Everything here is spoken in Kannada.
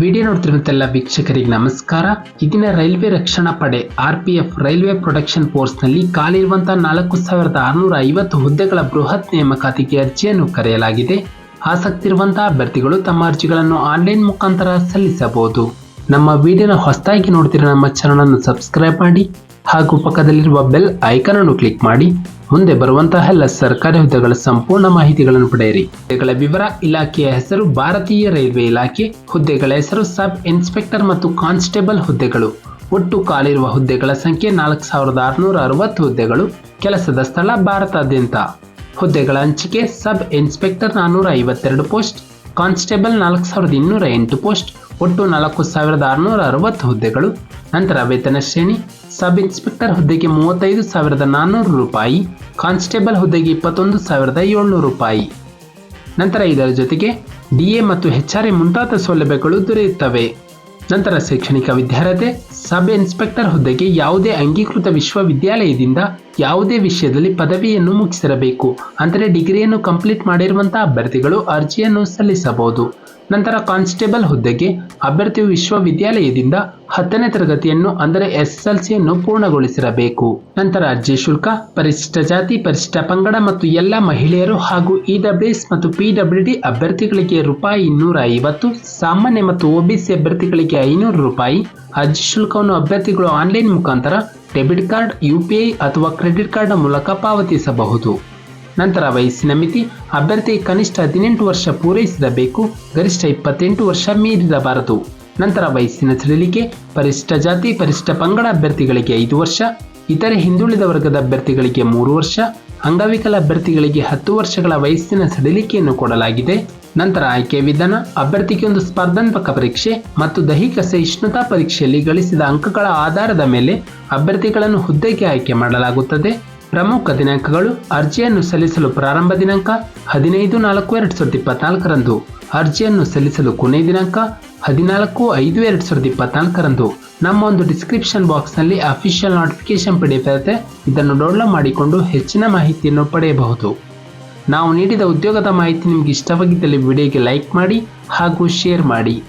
ವಿಡಿಯೋ ನೋಡ್ತಿರುವಂತೆಲ್ಲ ವೀಕ್ಷಕರಿಗೆ ನಮಸ್ಕಾರ. ಇದನ್ನ ರೈಲ್ವೆ ರಕ್ಷಣಾ ಪಡೆ RPF ರೈಲ್ವೆ ಪ್ರೊಟೆಕ್ಷನ್ ಫೋರ್ಸ್ನಲ್ಲಿ ಖಾಲಿರುವಂತಹ 4650 ಹುದ್ದೆಗಳ ಬೃಹತ್ ನೇಮಕಾತಿಗೆ ಅರ್ಜಿಯನ್ನು ಕರೆಯಲಾಗಿದೆ. ಆಸಕ್ತಿ ಇರುವಂತಹ ಅಭ್ಯರ್ಥಿಗಳು ತಮ್ಮ ಅರ್ಜಿಗಳನ್ನು ಆನ್ಲೈನ್ ಮುಖಾಂತರ ಸಲ್ಲಿಸಬಹುದು. ನಮ್ಮ ವಿಡಿಯೋನ ಹೊಸದಾಗಿ ನೋಡ್ತಿರೋ ನಮ್ಮ ಚಾನಲ್ ಅನ್ನು ಸಬ್ಸ್ಕ್ರೈಬ್ ಮಾಡಿ ಹಾಗೂ ಪಕ್ಕದಲ್ಲಿರುವ ಬೆಲ್ ಐಕಾನ್ ಅನ್ನು ಕ್ಲಿಕ್ ಮಾಡಿ ಮುಂದೆ ಬರುವಂತಹ ಎಲ್ಲ ಸರ್ಕಾರಿ ಹುದ್ದೆಗಳ ಸಂಪೂರ್ಣ ಮಾಹಿತಿಗಳನ್ನು ಪಡೆಯಿರಿ. ಹುದ್ದೆಗಳ ವಿವರ: ಇಲಾಖೆಯ ಹೆಸರು ಭಾರತೀಯ ರೈಲ್ವೆ ಇಲಾಖೆ. ಹುದ್ದೆಗಳ ಹೆಸರು ಸಬ್ ಇನ್ಸ್ಪೆಕ್ಟರ್ ಮತ್ತು ಕಾನ್ಸ್ಟೇಬಲ್ ಹುದ್ದೆಗಳು. ಒಟ್ಟು ಖಾಲಿರುವ ಹುದ್ದೆಗಳ ಸಂಖ್ಯೆ 4660 ಹುದ್ದೆಗಳು. ಕೆಲಸದ ಸ್ಥಳ ಭಾರತಾದ್ಯಂತ. ಹುದ್ದೆಗಳ ಹಂಚಿಕೆ: sub inspector 452 post, constable 4208 post, ಒಟ್ಟು 4660 ಹುದ್ದೆಗಳು. ನಂತರ ವೇತನ ಶ್ರೇಣಿ: ಸಬ್ ಇನ್ಸ್ಪೆಕ್ಟರ್ ಹುದ್ದೆಗೆ 35,400 ರೂಪಾಯಿ, ಕಾನ್ಸ್ಟೇಬಲ್ ಹುದ್ದೆಗೆ 21,700 ರೂಪಾಯಿ. ನಂತರ ಇದರ ಜೊತೆಗೆ DA ಮತ್ತು HRA ಮುಂತಾದ ಸೌಲಭ್ಯಗಳು ದೊರೆಯುತ್ತವೆ. ನಂತರ ಶೈಕ್ಷಣಿಕ ವಿದ್ಯಾರ್ಹತೆ: ಸಬ್ ಇನ್ಸ್ಪೆಕ್ಟರ್ ಹುದ್ದೆಗೆ ಯಾವುದೇ ಅಂಗೀಕೃತ ವಿಶ್ವವಿದ್ಯಾಲಯದಿಂದ ಯಾವುದೇ ವಿಷಯದಲ್ಲಿ ಪದವಿಯನ್ನು ಮುಗಿಸಿರಬೇಕು, ಅಂದರೆ ಡಿಗ್ರಿಯನ್ನು ಕಂಪ್ಲೀಟ್ ಮಾಡಿರುವಂತಹ ಅಭ್ಯರ್ಥಿಗಳು ಅರ್ಜಿಯನ್ನು ಸಲ್ಲಿಸಬಹುದು. ನಂತರ ಕಾನ್ಸ್ಟೇಬಲ್ ಹುದ್ದೆಗೆ ಅಭ್ಯರ್ಥಿಯು ವಿಶ್ವವಿದ್ಯಾಲಯದಿಂದ 10ನೇ ತರಗತಿಯನ್ನು ಅಂದರೆ SSLCಯನ್ನು ಪೂರ್ಣಗೊಳಿಸಿರಬೇಕು. ನಂತರ ಅರ್ಜಿ ಶುಲ್ಕ: ಪರಿಶಿಷ್ಟ ಜಾತಿ, ಪರಿಶಿಷ್ಟ ಪಂಗಡ ಮತ್ತು ಎಲ್ಲ ಮಹಿಳೆಯರು ಹಾಗೂ EWS ಮತ್ತು PWD ಅಭ್ಯರ್ಥಿಗಳಿಗೆ ₹250, ಸಾಮಾನ್ಯ ಮತ್ತು OBC ಅಭ್ಯರ್ಥಿಗಳಿಗೆ ₹500. ಅರ್ಜಿ ಶುಲ್ಕವನ್ನು ಅಭ್ಯರ್ಥಿಗಳು ಆನ್ಲೈನ್ ಮುಖಾಂತರ ಡೆಬಿಟ್ ಕಾರ್ಡ್, UPI ಅಥವಾ ಕ್ರೆಡಿಟ್ ಕಾರ್ಡ್ ಮೂಲಕ ಪಾವತಿಸಬಹುದು. ನಂತರ ವಯಸ್ಸಿನ ಮಿತಿ: ಅಭ್ಯರ್ಥಿ ಕನಿಷ್ಠ 18 ವರ್ಷ ಪೂರೈಸಿರಬೇಕು, ಗರಿಷ್ಠ 28 ವರ್ಷ ಮೀರಿರಬಾರದು. ನಂತರ ವಯಸ್ಸಿನ ಸಡಿಲಿಕೆ: ಪರಿಶಿಷ್ಟ ಜಾತಿ, ಪರಿಶಿಷ್ಟ ಪಂಗಡ ಅಭ್ಯರ್ಥಿಗಳಿಗೆ 5 ವರ್ಷ, ಇತರೆ ಹಿಂದುಳಿದ ವರ್ಗದ ಅಭ್ಯರ್ಥಿಗಳಿಗೆ 3 ವರ್ಷ, ಅಂಗವಿಕಲ ಅಭ್ಯರ್ಥಿಗಳಿಗೆ 10 ವರ್ಷಗಳ ವಯಸ್ಸಿನ ಸಡಿಲಿಕೆಯನ್ನು ಕೊಡಲಾಗಿದೆ. ನಂತರ ಆಯ್ಕೆ ವಿಧಾನ: ಅಭ್ಯರ್ಥಿಗೆ ಒಂದು ಸ್ಪರ್ಧಾತ್ಮಕ ಪರೀಕ್ಷೆ ಮತ್ತು ದೈಹಿಕ ಸಹಿಷ್ಣುತಾ ಪರೀಕ್ಷೆಯಲ್ಲಿ ಗಳಿಸಿದ ಅಂಕಗಳ ಆಧಾರದ ಮೇಲೆ ಅಭ್ಯರ್ಥಿಗಳನ್ನು ಹುದ್ದೆಗೆ ಆಯ್ಕೆ ಮಾಡಲಾಗುತ್ತದೆ. ಪ್ರಮುಖ ದಿನಾಂಕಗಳು: ಅರ್ಜಿಯನ್ನು ಸಲ್ಲಿಸಲು ಪ್ರಾರಂಭ ದಿನಾಂಕ 15/4/2024 ರಂದು. ಅರ್ಜಿಯನ್ನು ಸಲ್ಲಿಸಲು ಕೊನೆಯ ದಿನಾಂಕ 14/5/2024 ರಂದು. ನಮ್ಮ ಒಂದು ಡಿಸ್ಕ್ರಿಪ್ಷನ್ ಬಾಕ್ಸ್ನಲ್ಲಿ ಅಫಿಷಿಯಲ್ ನೋಟಿಫಿಕೇಶನ್ PDF ಇರುತ್ತೆ, ಇದನ್ನು ಡೌನ್ಲೋಡ್ ಮಾಡಿಕೊಂಡು ಹೆಚ್ಚಿನ ಮಾಹಿತಿಯನ್ನು ಪಡೆಯಬಹುದು. ನಾವು ನೀಡಿದ ಉದ್ಯೋಗದ ಮಾಹಿತಿ ನಿಮಗೆ ಇಷ್ಟವಾಗಿದ್ದಲ್ಲಿ ವಿಡಿಯೋಗೆ ಲೈಕ್ ಮಾಡಿ ಹಾಗೂ ಶೇರ್ ಮಾಡಿ.